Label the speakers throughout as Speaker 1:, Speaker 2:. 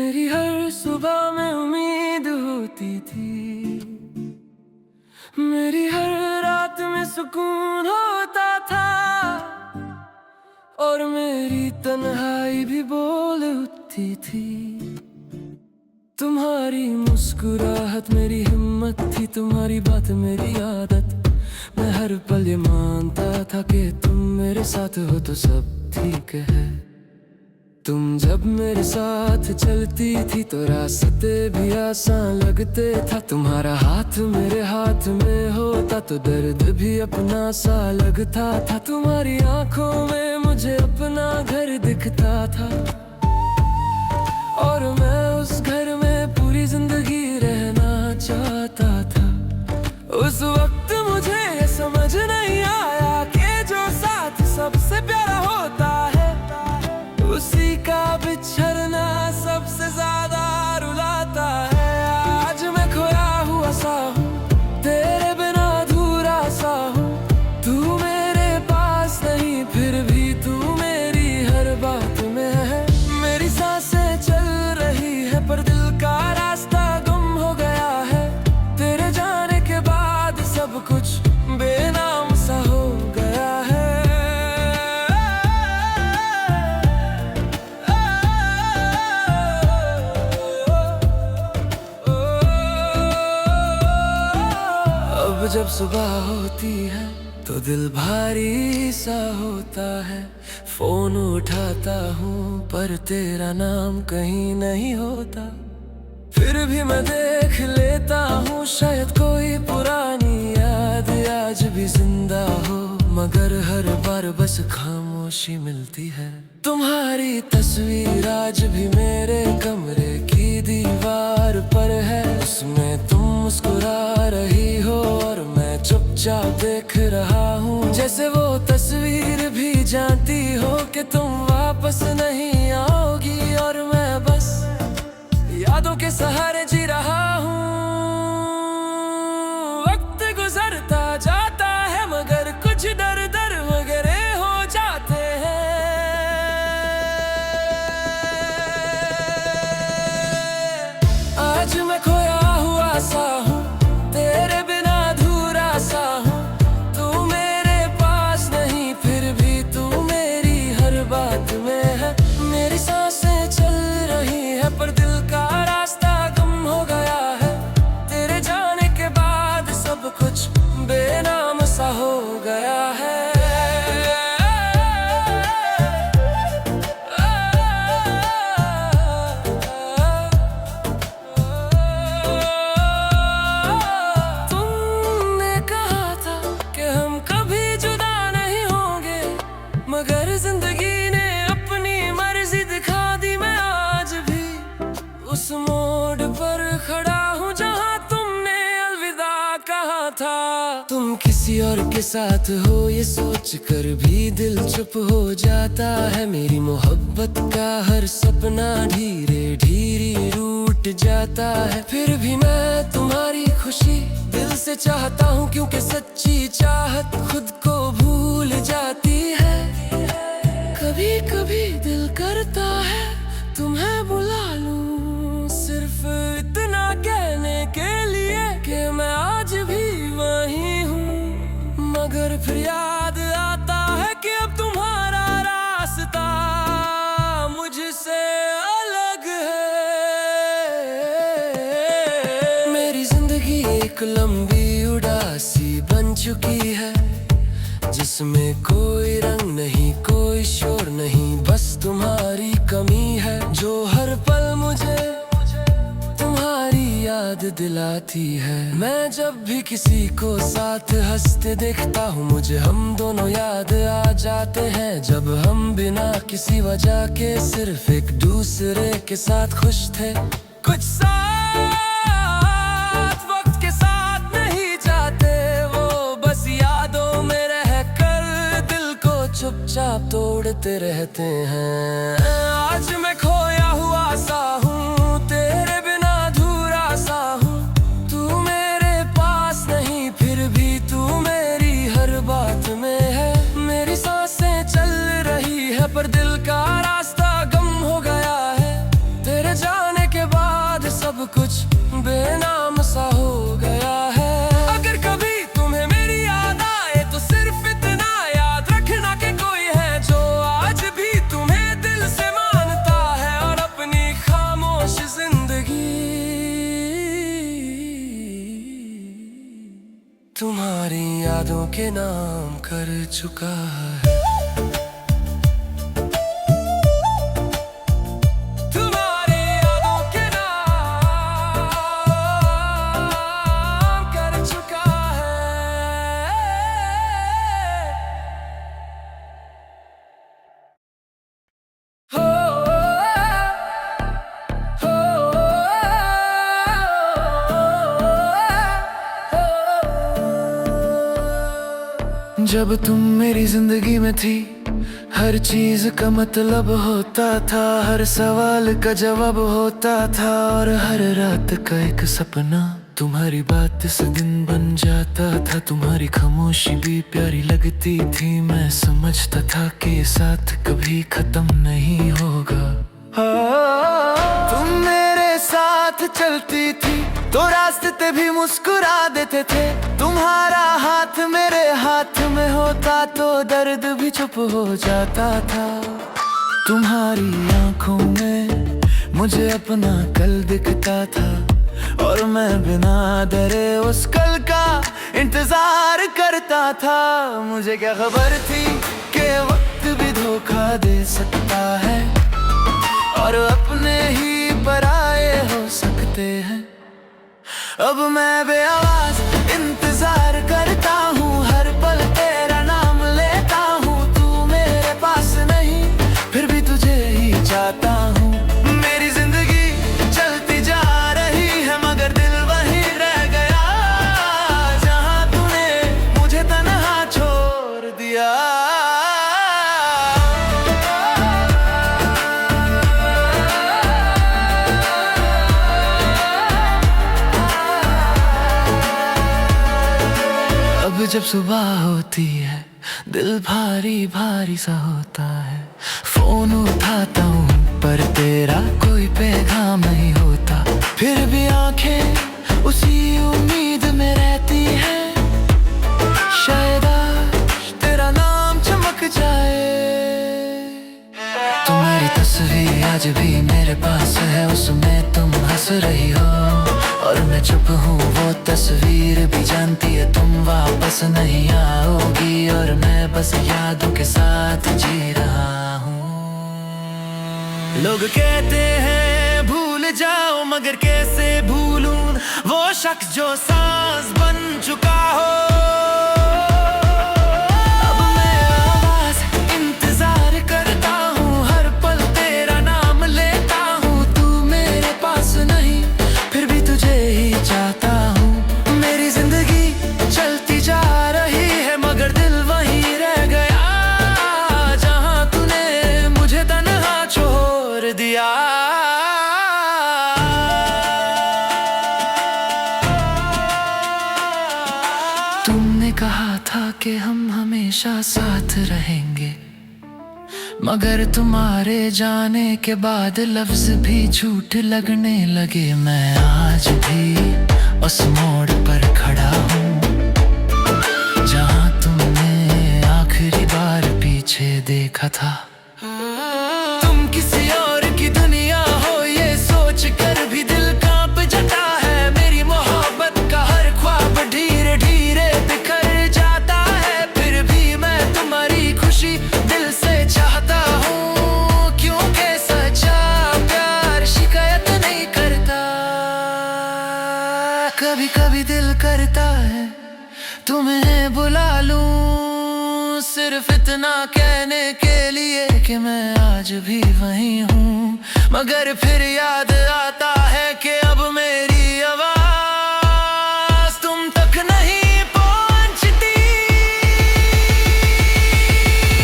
Speaker 1: मेरी हर सुबह में उम्मीद होती थी, मेरी हर रात में सुकून होता था, और मेरी तन्हाई भी बोल उठती थी। तुम्हारी मुस्कुराहट मेरी हिम्मत थी, तुम्हारी बात मेरी आदत। मैं हर पल ये मानता था कि तुम मेरे साथ हो तो सब ठीक है। तुम जब मेरे साथ चलती थी तो रास्ते भी आसान लगते था। तुम्हारा हाथ मेरे हाथ में होता तो दर्द भी अपना सा लगता था। तुम्हारी आंखों में मुझे अपना घर दिखता था, और मैं उस घर में पूरी जिंदगी रहना चाहता था। उस वक्त मुझे ये समझ नहीं आया कि जो साथ सबसे प्यारा होता है, उसी का बिछड़ना सबसे ज्यादा रुलाता है। आज मैं खोया हुआ सा हूँ, तेरे बिना अधूरा सा हूँ। तू मेरे पास नहीं, फिर भी तू मेरी हर बात में है। मेरी सांसें चल रही है पर दिल का रास्ता गुम हो गया है। तेरे जाने के बाद सब कुछ बेनाम सा हो गया है। अब जब सुबह होती है तो दिल भारी सा होता है। फोन उठाता हूँ पर तेरा नाम कहीं नहीं होता। फिर भी मैं देख लेता हूँ, शायद कोई पुरानी याद आज भी जिंदा हो। मगर हर बार बस खामोशी मिलती है। तुम्हारी तस्वीर आज भी मेरे कमरे की दीवार पर है। उसमें तुम मुस्कुरा रही हो और मैं चुपचाप देख रहा हूँ। जैसे वो तस्वीर भी जानती हो कि तुम वापस नहीं आओगी, और मैं बस यादों के सहारे जी रहा हूँ। वक्त गुजरता जाता है मगर कुछ दर दर वगैरह हो जाते हैं। आज मैं खोया हुआ सा हूँ, तेरे बिना अधूरा सा हूँ। तू मेरे पास नहीं, फिर भी तू मेरी हर बात में है। मेरी सांसें चल रही है पर दिल का रास्ता गुम हो गया है। तेरे जाने के बाद सब कुछ बेनाम सा हो गया है। तुमने कहा था कि हम कभी जुदा नहीं होंगे, मगर जिंदगी ने अपनी मर्जी दिखा दी। मैं आज भी उस मोड़ पर खड़ा हूँ जहाँ तुमने अलविदा कहा था। तुम किसी और के साथ हो ये सोच कर भी दिल चुप हो जाता है। मेरी मोहब्बत का हर सपना धीरे धीरे रूठ जाता है। फिर भी मैं तुम्हारी खुशी दिल से चाहता हूँ, क्योंकि सच्ची चाहत खुद को भूल जाती है। कभी कभी दिल करता है तुम्हें बुला लूं, सिर्फ इतना कहने के लिए कि मैं आज भी वही हूँ। मगर फिर याद आता है कि अब तुम्हारा रास्ता मुझसे अलग है। मेरी जिंदगी एक लंबी उदासी बन चुकी है, जिसमें कोई रंग नहीं, कोई शोर नहीं, बस तुम्हारी कमी है जो हर पल मुझे तुम्हारी याद दिलाती है। मैं जब भी किसी को साथ हंसते देखता हूँ, मुझे हम दोनों याद आ जाते हैं। जब हम बिना किसी वजह के सिर्फ एक दूसरे के साथ खुश थे। कुछ साथ वक्त के साथ नहीं जाते, वो बस यादों में रहकर दिल को चुपचाप तोड़ते रहते हैं। आज मैं खोया हुआ सा हूँ, तेरे बिना अधूरा सा हूँ। तू मेरे पास नहीं, फिर भी तू मेरी हर बात में है। मेरी सांसें चल रही है पर दिल का रास्ता गुम हो गया है। तेरे जाने के नाम कर चुका है। तुम्हारी यादों के नाम कर चुका है। हो जब तुम मेरी जिंदगी में थी, हर चीज का मतलब होता था, हर सवाल का जवाब होता था, और हर रात का एक सपना तुम्हारी बात से दिन बन जाता था। तुम्हारी खामोशी भी प्यारी लगती थी, मैं समझता था कि साथ कभी खत्म नहीं होगा। तुम मेरे साथ चलती थी तो रास्ते भी मुस्कुरा देते थे। तुम्हारा हाथ मेरे हाथ में होता तो दर्द भी चुप हो जाता था। तुम्हारी आंखों में मुझे अपना कल दिखता था, और मैं बिना डरे उस कल का इंतजार करता था। मुझे क्या खबर थी कि वक्त भी धोखा दे सकता है, और अपने ही पराए हो सकते हैं। अब मैं बेआवाज इंतजार करता हूँ, हर पल तेरा नाम लेता हूँ। तू मेरे पास नहीं, फिर भी तुझे ही चाहता हूँ। मेरी जिंदगी चलती जा रही है, मगर दिल वहीं रह गया जहाँ तूने मुझे तन्हा छोड़ दिया। जब सुबह होती है, दिल भारी भारी सा होता है। फोन उठाता हूँ पर तेरा कोई पैगाम नहीं होता, फिर भी आंखें उसी उम्मीद में रहती हैं। शायद आज तेरा नाम चमक जाए। तुम्हारी तस्वीर आज भी मेरे पास है, उसमें तुम हंस रही हो और मैं चुप हूँ। वो तस्वीर भी जानती है तुम वापस नहीं आओगी, और मैं बस यादों के साथ जी रहा हूँ। लोग कहते हैं भूल जाओ, मगर कैसे भूलूं वो शख्स जो सांस बन चुका हो। अब मैं आवाज इंतजार करता हूँ, हर पल तेरा नाम लेता हूँ। तू मेरे पास नहीं, फिर भी तुझे ही चाहता हूँ। मेरी जिंदगी चलती जा रही है, मगर दिल वहीं रह गया जहाँ तूने मुझे तन्हा छोड़ दिया। तुमने कहा था कि हम हमेशा साथ रहेंगे, मगर तुम्हारे जाने के बाद लफ्ज भी झूठ लगने लगे। मैं आज भी उस मोड़ पर खड़ा हूँ जहाँ तुमने आखिरी बार पीछे देखा था। तुम किसी और की दुनिया हो, ये सोच कर भी दिल कांप जाता है। मेरी मोहब्बत का हर ख्वाब धीरे धीरे बिखर जाता है, फिर भी मैं तुम्हारी खुशी दिल से चाहता हूँ। क्योंकि सच्चा प्यार शिकायत नहीं करता। कभी कभी दिल करता है तुम्हें बुला लूं, सिर्फ इतना कहने के लिए कि मैं आज भी वहीं हूँ। मगर फिर याद आता है कि अब मेरी आवाज तुम तक नहीं पहुँचती।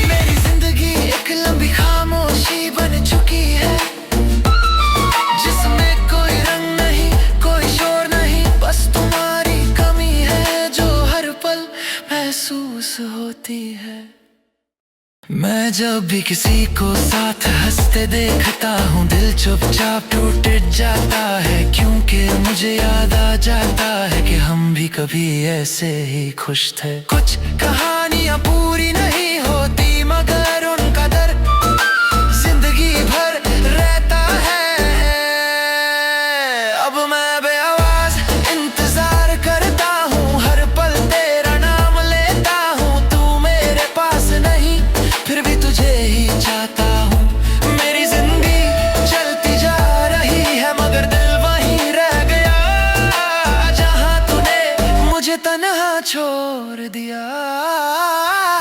Speaker 1: मेरी जिंदगी एक लंबी खामोशी बन चुकी है, जिसमें कोई रंग नहीं, कोई शोर नहीं, बस तुम्हारी कमी है जो हर पल महसूस होती है। मैं जब भी किसी को साथ हंसते देखता हूँ, दिल चुपचाप टूट जाता है। क्योंकि मुझे याद आ जाता है कि हम भी कभी ऐसे ही खुश थे। कुछ कहानियाँ पूरी नहीं होती, मगर उनका दर्द जिंदगी भर रहता है। अब मैं बेआवाज इंतजार करता हूँ, हर पल तेरा नाम लेता छोड़ दिया।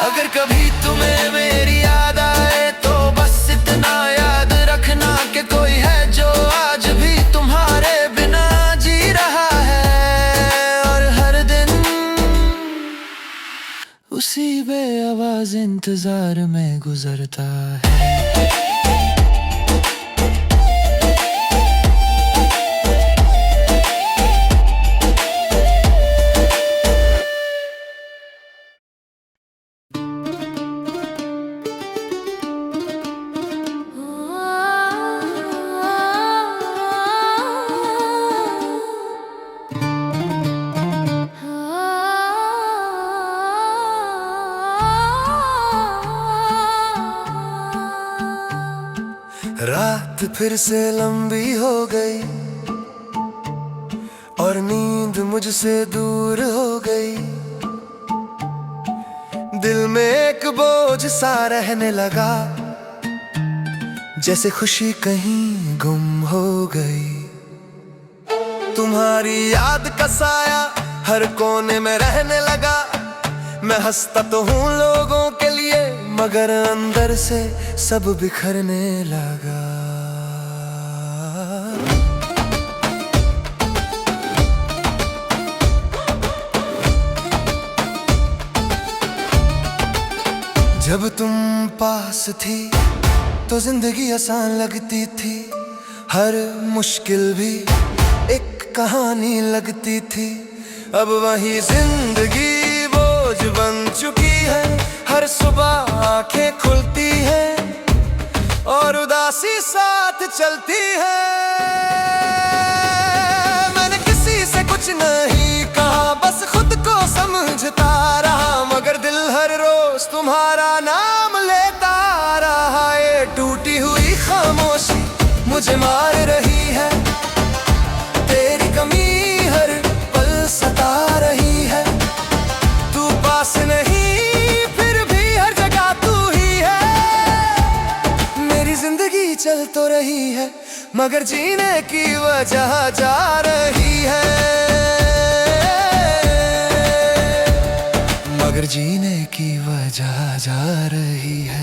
Speaker 1: अगर कभी तुम्हें मेरी याद आए तो बस इतना याद रखना कि कोई है जो आज भी तुम्हारे बिना जी रहा है, और हर दिन उसी बेआवाज इंतजार में गुजरता है। रात फिर से लंबी हो गई और नींद मुझसे दूर हो गई। दिल में एक बोझ सा रहने लगा, जैसे खुशी कहीं गुम हो गई। तुम्हारी याद का साया हर कोने में रहने लगा। मैं हंसता तो हूँ लोगों के लिए, मगर अंदर से सब बिखरने लगा। जब तुम पास थी तो जिंदगी आसान लगती थी, हर मुश्किल भी एक कहानी लगती थी। अब वही जिंदगी बोझ बन चुकी है, हर सुबह आंखें खुलती हैं और उदासी साथ चलती है। मैंने किसी से कुछ नहीं कहा, बस खुद को समझता रहा, मगर दिल हर रोज तुम्हारा नाम लेता रहा। ये टूटी हुई खामोशी मुझे मार रही है, तेरी कमी हर पल सता रही है। तू पास नहीं फिर भी हर जगह तू ही है। मेरी जिंदगी चल तो रही है, मगर जीने की वजह जा रही है, मगर जीने की वजह जा रही है।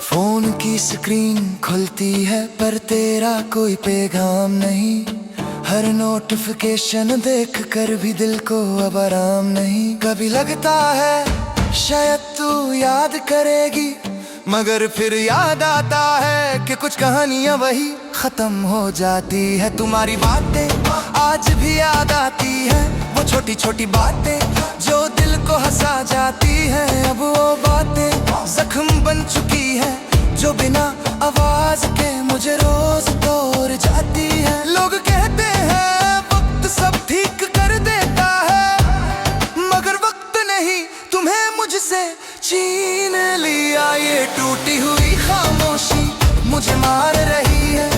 Speaker 1: फोन की स्क्रीन खुलती है पर तेरा कोई पैगाम नहीं। हर नोटिफिकेशन देख कर भी दिल को अब आराम नहीं। कभी लगता है शायद तू याद करेगी, मगर फिर याद आता है कि कुछ कहानियां वही खत्म हो जाती है। तुम्हारी बातें आज भी याद आती है, वो छोटी छोटी बातें जो दिल को हंसा जाती है। अब वो बातें जख्म बन चुकी है जो बिना आवाज के मुझे रोज तोड़ जाती है। लोग कहते हैं वक्त सब ठीक कर देता है, मगर वक्त नहीं तुम्हें मुझसे छीन लिया। ये टूटी हुई खामोशी मुझे मार रही है,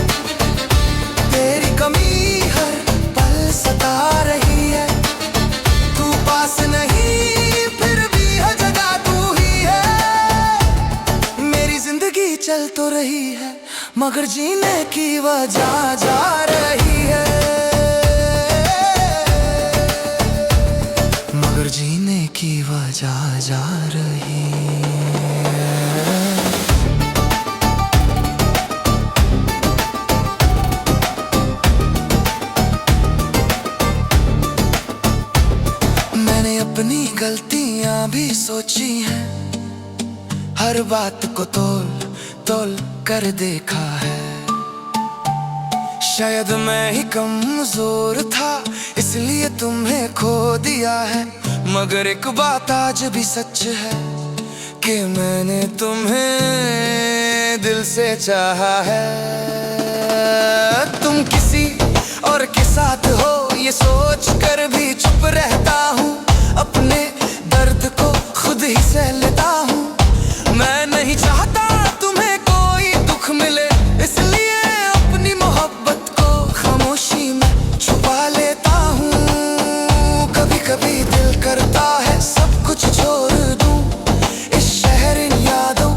Speaker 1: तेरी कमी हर पल सता रही है। तू पास नहीं फिर भी हर जगह तू ही है। मेरी जिंदगी चल तो रही है, मगर जीने की वजह जा रही है, मगर जीने की वजह जा रही है। मैंने अपनी गलतियां भी सोची हैं, हर बात को तोल तोल कर देखा है। शायद मैं ही कमजोर था इसलिए तुम्हें खो दिया है, मगर एक बात आज भी सच है कि मैंने तुम्हें दिल से चाहा है। तुम किसी और के साथ हो ये सोच कर भी चुप रहता हूँ, अपने दर्द को खुद ही सह लेता हूँ। मैं नहीं चाहता तुम्हें कोई दुख मिले, इसलिए अपनी मोहब्बत को खामोशी में छुपा लेता हूँ। कभी कभी दिल करता है सब कुछ छोड़ दूँ, इस शहर इन यादों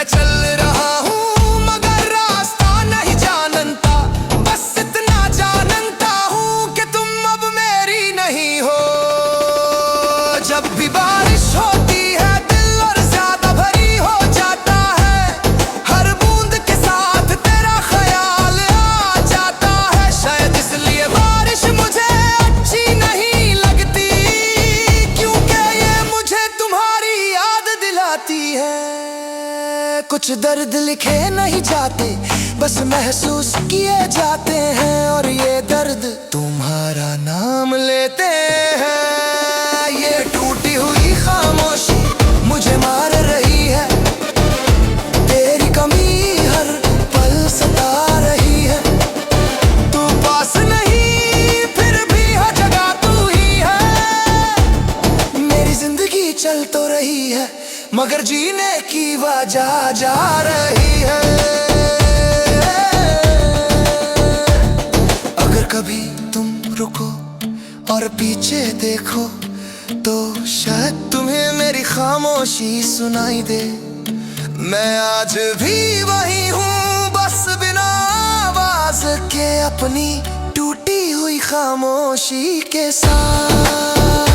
Speaker 2: चल रहा हूँ मगर रास्ता नहीं जानता, बस इतना जानता हूँ कि तुम अब मेरी नहीं हो। जब भी बारिश होती है दिल और ज्यादा भरी हो जाता है, हर बूंद के साथ तेरा ख्याल आ जाता है। शायद इसलिए बारिश मुझे अच्छी नहीं लगती, क्योंकि ये मुझे तुम्हारी याद दिलाती है। कुछ दर्द लिखे नहीं जाते, बस महसूस किए जाते हैं, और ये दर्द तुम्हारा नाम लेते हैं। ये टूटी हुई खामोशी मुझे मार रही है, तेरी कमी हर पल सता रही है। तू पास नहीं फिर भी हर जगह तू ही है। मेरी जिंदगी चल तो रही है मगर जीने की वजह जा रही है। अगर कभी तुम रुको और पीछे देखो तो शायद तुम्हें मेरी खामोशी सुनाई दे। मैं आज भी वही हूँ, बस बिना आवाज के, अपनी टूटी हुई खामोशी के साथ।